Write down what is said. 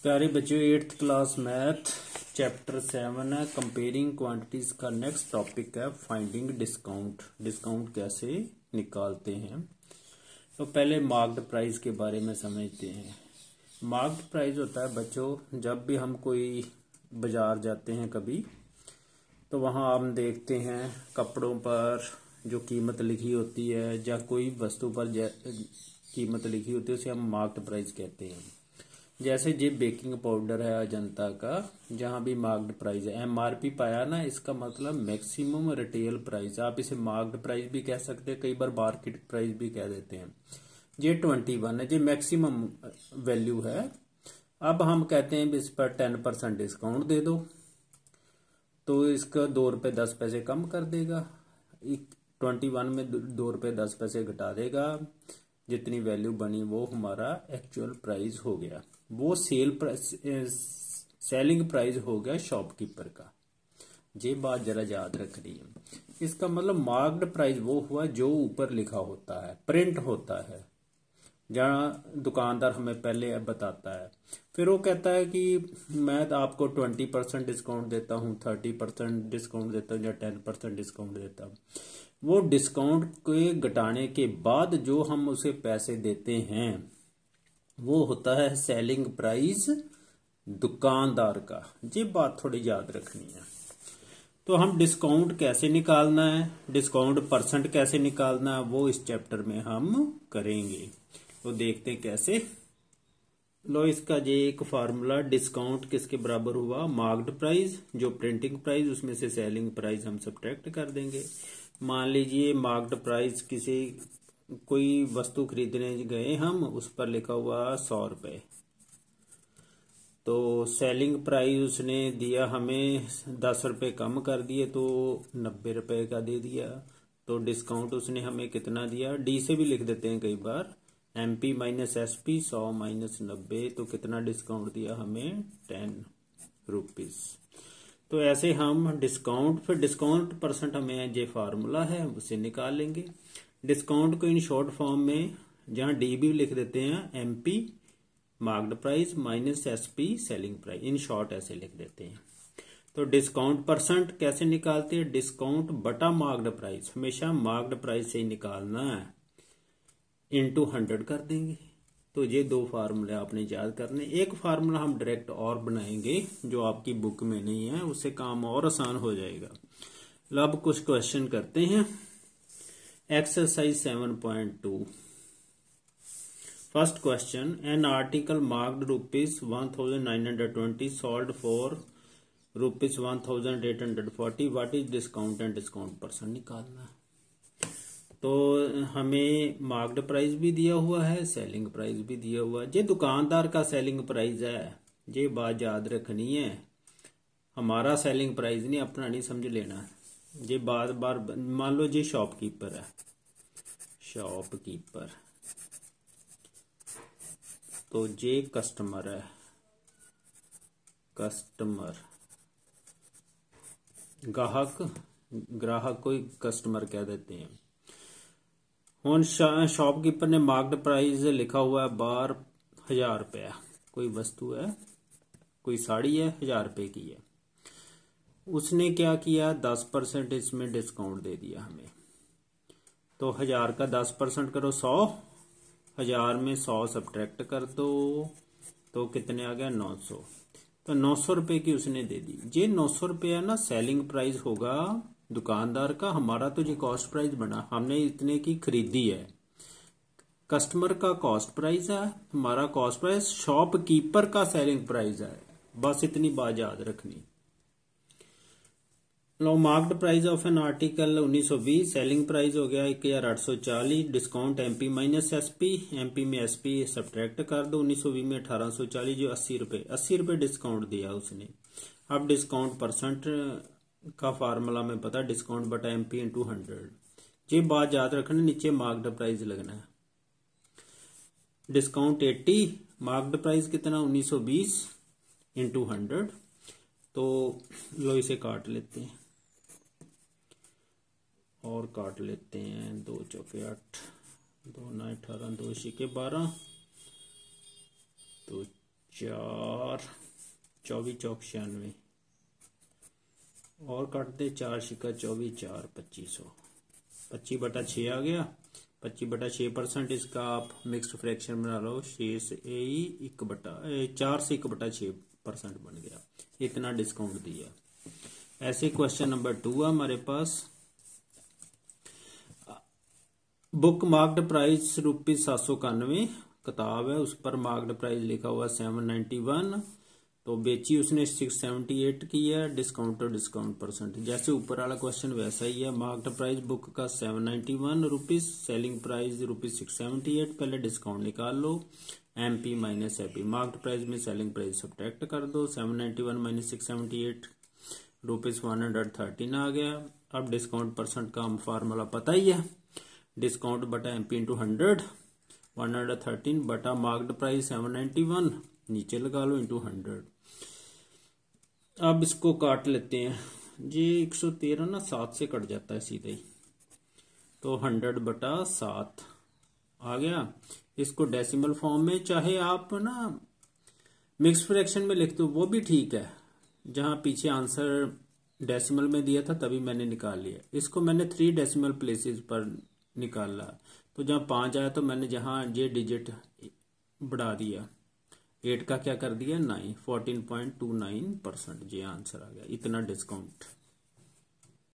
प्यारे बच्चों, 8th class math chapter 7 है कंपेयरिंग क्वांटिटीज का नेक्स्ट टॉपिक है फाइंडिंग डिस्काउंट। डिस्काउंट कैसे निकालते हैं। तो पहले मार्क्ड प्राइस के बारे में समझते हैं। मार्क्ड प्राइस होता है बच्चों, जब भी हम कोई बाजार जाते हैं कभी, तो वहाँ हम देखते हैं कपड़ों पर जो कीमत लिखी होती है या कोई वस्तु पर कीमत लिखी होती है उसे हम मार्क्ड प्राइस कहते हैं। जैसे ये बेकिंग पाउडर है अजंता का, जहाँ भी मार्क्ड प्राइस है, एमआरपी पाया ना, इसका मतलब मैक्सिमम रिटेल प्राइस। आप इसे मार्क्ड प्राइस भी कह सकते हैं, कई बार मार्केट प्राइस भी कह देते हैं। ये 21 है, ये मैक्सिमम वैल्यू है। अब हम कहते हैं इस पर 10% डिस्काउंट दे दो, तो इसका 2 रुपये 10 पैसे कम कर देगा। 21 में 2 रुपये 10 पैसे घटा देगा। जितनी वैल्यू बनी वो हमारा एक्चुअल प्राइस हो गया, वो सेलिंग प्राइस हो गया शॉपकीपर का। ये बात जरा याद रखनी है। इसका मतलब मार्क्ड प्राइस वो हुआ जो ऊपर लिखा होता है, प्रिंट होता है, जहाँ दुकानदार हमें पहले बताता है। फिर वो कहता है कि मैं आपको 20% डिस्काउंट देता हूँ, 30% डिस्काउंट देता हूँ या 10% डिस्काउंट देता हूँ। वो डिस्काउंट के घटाने के बाद जो हम उसे पैसे देते हैं वो होता है सेलिंग प्राइस दुकानदार का। ये बात थोड़ी याद रखनी है। तो हम डिस्काउंट कैसे निकालना है, डिस्काउंट परसेंट कैसे निकालना है, वो इस चैप्टर में हम करेंगे। तो देखते हैं कैसे। लो, इसका ये एक फार्मूला, डिस्काउंट किसके बराबर हुआ, मार्क्ड प्राइस, जो प्रिंटिंग प्राइस उसमें से सेलिंग प्राइस हम सब्ट्रैक्ट कर देंगे। मान लीजिए मार्क्ड प्राइस, किसी कोई वस्तु खरीदने गए हम, उस पर लिखा हुआ 100 रुपये, तो सेलिंग प्राइस उसने दिया हमें 10 रुपये कम कर दिए, तो 90 रुपये का दे दिया। तो डिस्काउंट उसने हमें कितना दिया, डी से भी लिख देते हैं कई बार, MP माइनस SP 100 माइनस 90, तो कितना डिस्काउंट दिया हमें, 10 रुपीज। तो ऐसे हम डिस्काउंट, फिर डिस्काउंट परसेंट हमें ये फार्मूला है उसे निकाल लेंगे। डिस्काउंट को इन शॉर्ट फॉर्म में, जहां डी भी लिख देते हैं, MP marked price minus SP selling price, in short ऐसे लिख देते हैं। तो डिस्काउंट परसेंट कैसे निकालते हैं, डिस्काउंट बटा मार्क्ड प्राइस, हमेशा मार्क्ड प्राइस से ही निकालना है, इनटू 100 कर देंगे। तो ये 2 फार्मूले आपने याद करने। एक फार्मूला हम डायरेक्ट और बनाएंगे जो आपकी बुक में नहीं है, उससे काम और आसान हो जाएगा। अब कुछ क्वेश्चन करते हैं। Exercise 7.2, first question, an article marked ₹1920 sold for ₹1840, what is discount and discount percent निकालना है। तो हमें मार्क्ड प्राइस भी दिया हुआ है, सेलिंग प्राइस भी दिया हुआ है। ये दुकानदार का सेलिंग प्राइस है, ये बात याद रखनी है। हमारा सेलिंग प्राइस नहीं, अपना नहीं समझ लेना। ये बार बार, मान लो ये शॉपकीपर है, शॉपकीपर, तो ये कस्टमर है, कस्टमर, ग्राहक को कस्टमर कह देते हैं। और शॉपकीपर ने मार्क्ड प्राइस लिखा हुआ है बार 1000 रुपया, कोई वस्तु है, कोई साड़ी है, 1000 रुपये की है। उसने क्या किया, 10% इसमें डिस्काउंट दे दिया हमें। तो 1000 का 10% करो 100, 1000 में 100 सब्ट्रैक्ट कर दो, तो कितने आ गया, 900। तो 900 रुपये की उसने दे दी। ये 900 रुपया ना सेलिंग प्राइस होगा दुकानदार का, हमारा तो ये कॉस्ट प्राइस बना, हमने इतने की खरीदी है। कस्टमर का कॉस्ट प्राइस है, हमारा कॉस्ट प्राइस, शॉपकीपर का सेलिंग प्राइस है। बस इतनी बात याद रखनी। लो, marked price of an article 1920, selling price हो गया 1840, discount MP minus SP, MP में SP सब्ट्रैक्ट कर दो, 1920 में 1840, जो 80 रुपये, 80 रुपये डिस्काउंट दिया उसने। अब डिस्काउंट परसेंट का फार्मूला में पता, डिस्काउंट बटा MP इंटू 100। ये बात याद रखना, नीचे मार्क्ड प्राइस लगना है। डिस्काउंट 80, मार्क्ड प्राइस कितना, 1920 इंटू 100। तो लो, इसे काट लेते हैं और काट लेते हैं, 2 चौके 8, 2 9 18, 2 6 12, तो 4 24 चौक 96 और काट दे 4 छिका 24 4 2500 25/6 आ गया। 25/6% इसका आप मिक्स्ड फ्रैक्शन बना लो 6 से 4 से 1/6% बन गया। इतना डिस्काउंट दिया। ऐसे क्वेश्चन नंबर 2 है हमारे पास। बुक मार्क्ड प्राइस ₹791 किताब है, उस पर मार्क्ड प्राइस लिखा हुआ 791, तो बेची उसने 678 की है। डिस्काउंट और डिस्काउंट परसेंट जैसे ऊपर वाला क्वेश्चन वैसा ही है। मार्क्ड प्राइस बुक का 791 रुपीज, सेलिंग प्राइस ₹678। पहले डिस्काउंट निकाल लो, MP minus AP. Marked price में सेलिंग प्राइस सब्ट्रैक्ट कर दो, 791 माइनस 678 ₹113 आ गया। अब डिस्काउंट परसेंट का हम फार्मूला पता ही है, डिस्काउंट बटा MP इंटू 100, 113 बटा मार्क्ड प्राइस 791 नीचे लगा लो इंटू 100। अब इसको काट लेते हैं जी। 113 ना 7 से कट जाता है सीधे ही, तो 100/7 आ गया। इसको डेसिमल फॉर्म में चाहे आप ना मिक्स फ्रैक्शन में लिख दो वो भी ठीक है। जहां पीछे आंसर डेसिमल में दिया था तभी मैंने निकाल लिया। इसको मैंने 3 डेसिमल प्लेसेस पर निकाला, तो जहां 5 आया तो मैंने जहां ये डिजिट बढ़ा दिया, 8 का क्या कर दिया 9, 14.29% ये आंसर आ गया। इतना डिस्काउंट